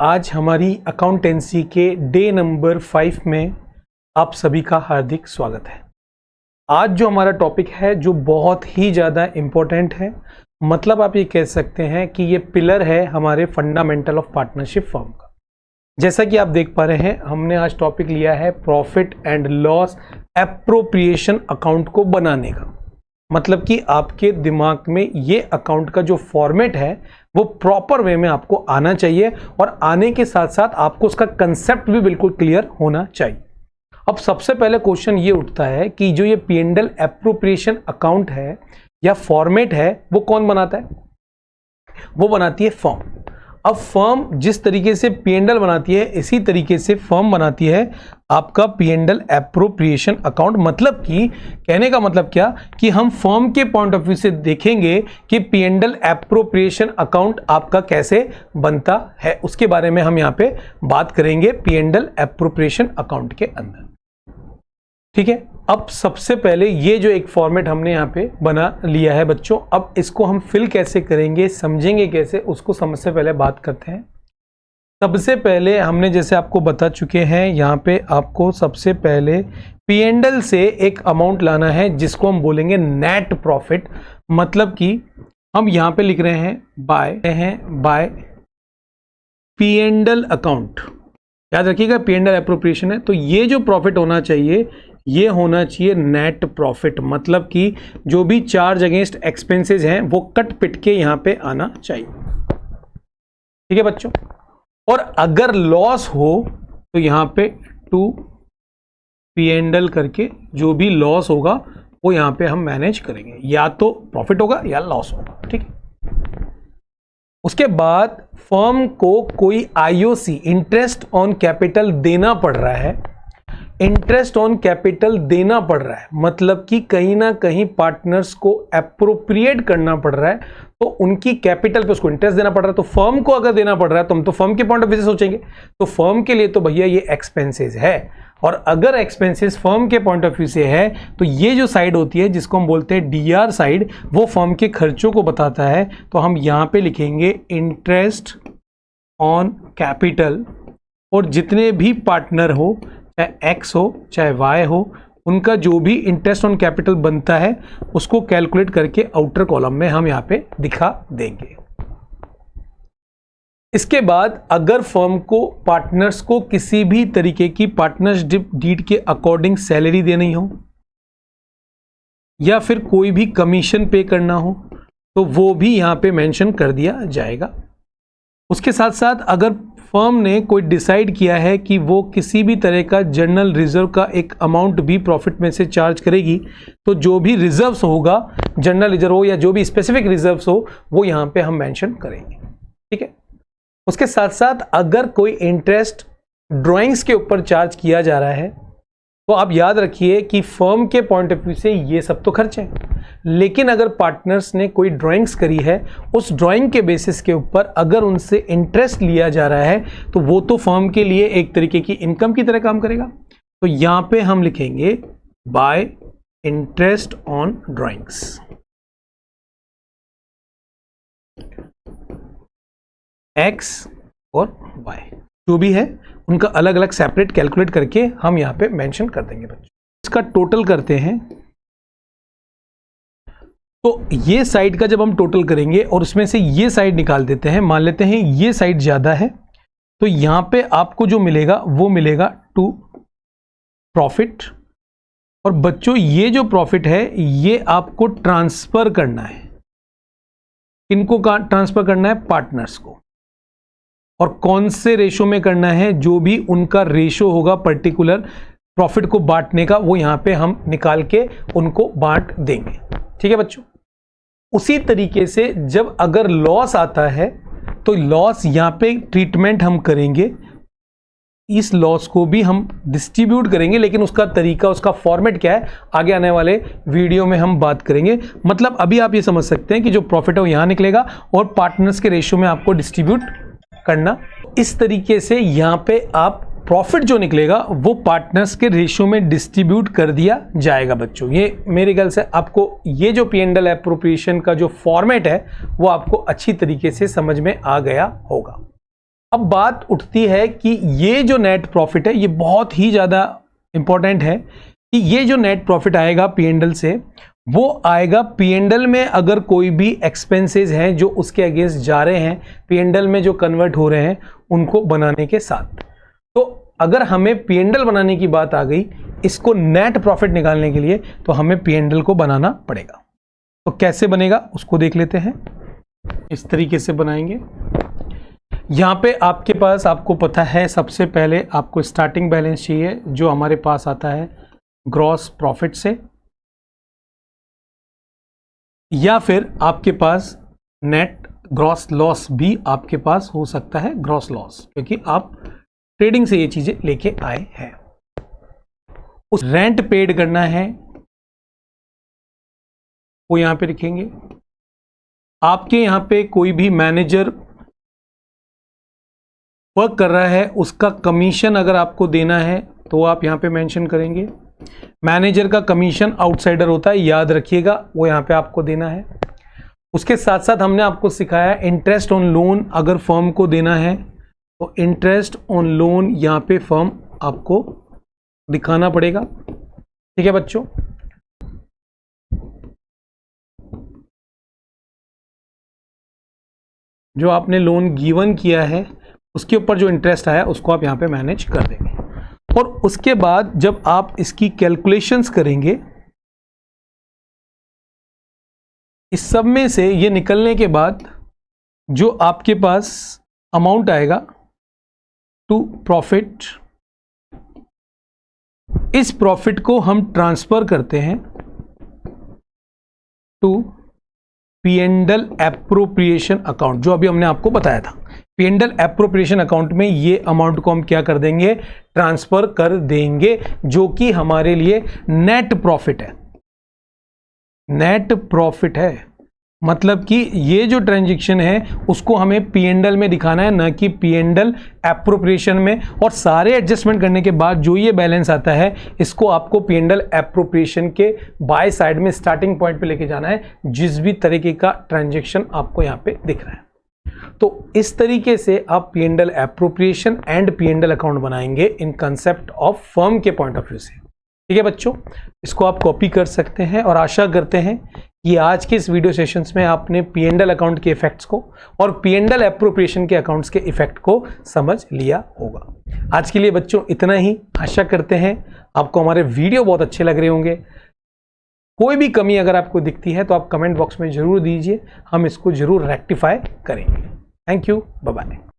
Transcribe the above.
आज हमारी अकाउंटेंसी के डे नंबर 5 में आप सभी का हार्दिक स्वागत है। आज जो हमारा टॉपिक है जो बहुत ही ज़्यादा इम्पोर्टेंट है, मतलब आप ये कह सकते हैं कि ये पिलर है हमारे फंडामेंटल ऑफ पार्टनरशिप फर्म का। जैसा कि आप देख पा रहे हैं, हमने आज टॉपिक लिया है profit and loss appropriation account को बनाने का। मतलब कि आपके दिमाग में ये अकाउंट का जो फॉर्मेट है वो प्रॉपर वे में आपको आना चाहिए और आने के साथ साथ आपको उसका कंसेप्ट भी बिल्कुल क्लियर होना चाहिए। अब सबसे पहले क्वेश्चन ये उठता है कि जो ये P&L एप्रोप्रिएशन अकाउंट है या फॉर्मेट है वो कौन बनाता है? वो बनाती है फर्म। अब फर्म जिस तरीके से P&L बनाती है इसी तरीके से फर्म बनाती है आपका P&L एप्रोप्रिएशन अकाउंट। मतलब कि कहने का मतलब क्या कि हम फर्म के पॉइंट ऑफ व्यू से देखेंगे कि P&L एप्रोप्रिएशन अकाउंट आपका कैसे बनता है, उसके बारे में हम यहाँ पे बात करेंगे P&L एप्रोप्रिएशन अकाउंट के अंदर। ठीक है, अब सबसे पहले ये जो एक फॉर्मेट हमने यहाँ पे बना लिया है बच्चों, अब इसको हम फिल कैसे करेंगे, समझेंगे कैसे, उसको समझ से पहले बात करते हैं। सबसे पहले हमने जैसे आपको बता चुके हैं, यहाँ पे आपको सबसे पहले P&L से एक अमाउंट लाना है जिसको हम बोलेंगे नेट प्रॉफिट। मतलब कि हम यहाँ पे लिख रहे हैं बाय P&L अकाउंट। याद रखिएगा P&L एप्रोप्रिएशन है, तो ये जो प्रॉफिट होना चाहिए ये होना चाहिए नेट प्रॉफिट। मतलब कि जो भी चार्ज अगेंस्ट एक्सपेंसेस हैं वो कट पिट के यहां पे आना चाहिए। ठीक है बच्चों, और अगर लॉस हो तो यहां पे टू P&L करके जो भी लॉस होगा वो यहां पे हम मैनेज करेंगे, या तो प्रॉफिट होगा या लॉस होगा। ठीक है, उसके बाद फर्म को कोई IOC इंटरेस्ट ऑन कैपिटल देना पड़ रहा है। इंटरेस्ट ऑन कैपिटल देना पड़ रहा है मतलब कि कहीं ना कहीं पार्टनर्स को एप्रोप्रिएट करना पड़ रहा है, तो उनकी कैपिटल पे उसको इंटरेस्ट देना पड़ रहा है। तो फर्म को अगर देना पड़ रहा है तो हम तो फर्म के पॉइंट ऑफ व्यू से सोचेंगे, तो फर्म के लिए तो भैया ये एक्सपेंसेस है। और अगर एक्सपेंसेस फर्म के पॉइंट ऑफ व्यू से है तो ये जो साइड होती है जिसको हम बोलते हैं DR साइड, वो फर्म के खर्चों को बताता है। तो हम यहां पे लिखेंगे इंटरेस्ट ऑन कैपिटल, और जितने भी पार्टनर हो, चाहे X हो चाहे Y हो, उनका जो भी इंटरेस्ट ऑन कैपिटल बनता है उसको कैलकुलेट करके आउटर कॉलम में हम यहां पे दिखा देंगे। इसके बाद अगर फर्म को पार्टनर्स को किसी भी तरीके की पार्टनरशिप डीड के अकॉर्डिंग सैलरी देनी हो या फिर कोई भी कमीशन पे करना हो तो वो भी यहां पे मेंशन कर दिया जाएगा। उसके साथ साथ अगर फर्म ने कोई डिसाइड किया है कि वो किसी भी तरह का जनरल रिजर्व का एक अमाउंट भी प्रॉफिट में से चार्ज करेगी, तो जो भी रिजर्व्स होगा, जनरल रिजर्व हो या जो भी स्पेसिफिक रिजर्व्स हो, वो यहाँ पे हम मेंशन करेंगे। ठीक है, उसके साथ साथ अगर कोई इंटरेस्ट ड्राइंग्स के ऊपर चार्ज किया जा रहा है तो आप याद रखिए कि फर्म के पॉइंट ऑफ व्यू से ये सब तो खर्च है, लेकिन अगर पार्टनर्स ने कोई ड्राइंग्स करी है, उस ड्राइंग के बेसिस के ऊपर अगर उनसे इंटरेस्ट लिया जा रहा है तो वो तो फर्म के लिए एक तरीके की इनकम की तरह काम करेगा। तो यहां पे हम लिखेंगे bye interest on drawings. X और Y जो भी है उनका अलग अलग सेपरेट कैलकुलेट करके हम यहां पे मेंशन कर देंगे बच्चों। इसका टोटल करते हैं, तो ये साइड का जब हम टोटल करेंगे और उसमें से ये साइड निकाल देते हैं, मान लेते हैं ये साइड ज्यादा है, तो यहां पे आपको जो मिलेगा वो मिलेगा टू प्रॉफिट। और बच्चों ये जो प्रॉफिट है ये आपको ट्रांसफर करना है। किनको ट्रांसफर करना है? पार्टनर्स को। और कौन से रेशो में करना है? जो भी उनका रेशो होगा पर्टिकुलर प्रॉफिट को बांटने का, वो यहां पे हम निकाल के उनको बांट देंगे। ठीक है बच्चों, उसी तरीके से जब अगर लॉस आता है तो लॉस यहां पे ट्रीटमेंट हम करेंगे, इस लॉस को भी हम डिस्ट्रीब्यूट करेंगे, लेकिन उसका तरीका, उसका फॉर्मेट क्या है आगे आने वाले वीडियो में हम बात करेंगे। मतलब अभी आप ये समझ सकते हैं कि जो प्रॉफिट है वो यहां निकलेगा और पार्टनर्स के रेशियो में आपको डिस्ट्रीब्यूट करना। इस तरीके से यहां पे आप प्रॉफिट जो निकलेगा वो पार्टनर्स के रेशियो में डिस्ट्रीब्यूट कर दिया जाएगा बच्चों। ये मेरे ख्याल से आपको ये जो P&L एप्रोप्रिएशन का जो फॉर्मेट है वो आपको अच्छी तरीके से समझ में आ गया होगा। अब बात उठती है कि ये जो नेट प्रॉफिट है ये बहुत ही ज़्यादा इंपॉर्टेंट है कि ये जो नेट प्रॉफिट आएगा P&L से, वो आएगा P&L में अगर कोई भी एक्सपेंसेस हैं जो उसके अगेंस्ट जा रहे हैं, P&L में जो कन्वर्ट हो रहे हैं उनको बनाने के साथ। तो अगर हमें P&L बनाने की बात आ गई इसको नेट प्रॉफिट निकालने के लिए, तो हमें P&L को बनाना पड़ेगा। तो कैसे बनेगा उसको देख लेते हैं। इस तरीके से बनाएंगे। यहां पे आपके पास, आपको पता है, सबसे पहले आपको स्टार्टिंग बैलेंस चाहिए जो हमारे पास आता है ग्रॉस प्रॉफिट से, या फिर आपके पास नेट ग्रॉस लॉस भी आपके पास हो सकता है, ग्रॉस लॉस, क्योंकि आप ट्रेडिंग से ये चीजें लेके आए हैं। उस रेंट पेड करना है वो यहां पे लिखेंगे। आपके यहां पे कोई भी मैनेजर वर्क कर रहा है उसका कमीशन अगर आपको देना है तो आप यहां पे मेंशन करेंगे। मैनेजर का कमीशन आउटसाइडर होता है, याद रखिएगा, वो यहां पे आपको देना है। उसके साथ साथ हमने आपको सिखाया इंटरेस्ट ऑन लोन अगर फर्म को देना है तो इंटरेस्ट ऑन लोन यहां पे फर्म आपको दिखाना पड़ेगा। ठीक है बच्चों, जो आपने लोन गिवन किया है उसके ऊपर जो इंटरेस्ट आया उसको आप यहां पे मैनेज कर देंगे। और उसके बाद जब आप इसकी कैलकुलेशंस करेंगे, इस सब में से ये निकलने के बाद जो आपके पास अमाउंट आएगा टू प्रॉफिट, इस प्रॉफिट को हम ट्रांसफर करते हैं टू P&L एप्रोप्रिएशन अकाउंट, जो अभी हमने आपको बताया था। P&L एप्रोप्रिएशन अकाउंट में ये अमाउंट को हम क्या कर देंगे, ट्रांसफर कर देंगे, जो कि हमारे लिए नेट प्रॉफिट है। नेट प्रॉफिट है मतलब कि ये जो ट्रांजैक्शन है उसको हमें P&L में दिखाना है, ना कि P&L एप्रोप्रिएशन में। और सारे एडजस्टमेंट करने के बाद जो ये बैलेंस आता है इसको आपको P&L एप्रोप्रिएशन के बाय साइड में स्टार्टिंग पॉइंट पे लेके जाना है, जिस भी तरीके का ट्रांजैक्शन आपको यहाँ पे दिख रहा है। तो इस तरीके से आप P&L appropriation and P&L account बनाएंगे इन कंसेप्ट ऑफ फर्म के पॉइंट ऑफ व्यू से। ठीक है बच्चों, इसको आप कॉपी कर सकते हैं और आशा करते हैं कि आज के इस वीडियो सेशंस में आपने P&L अकाउंट के इफेक्ट्स को और P&L एप्रोप्रिएशन के अकाउंट्स के इफेक्ट को समझ लिया होगा। आज के लिए बच्चों इतना ही। आशा करते हैं आपको हमारे वीडियो बहुत अच्छे लग रहे होंगे। कोई भी कमी अगर आपको दिखती है तो आप कमेंट बॉक्स में जरूर दीजिए, हम इसको जरूर रेक्टिफाई करेंगे। Thank you, bye bye.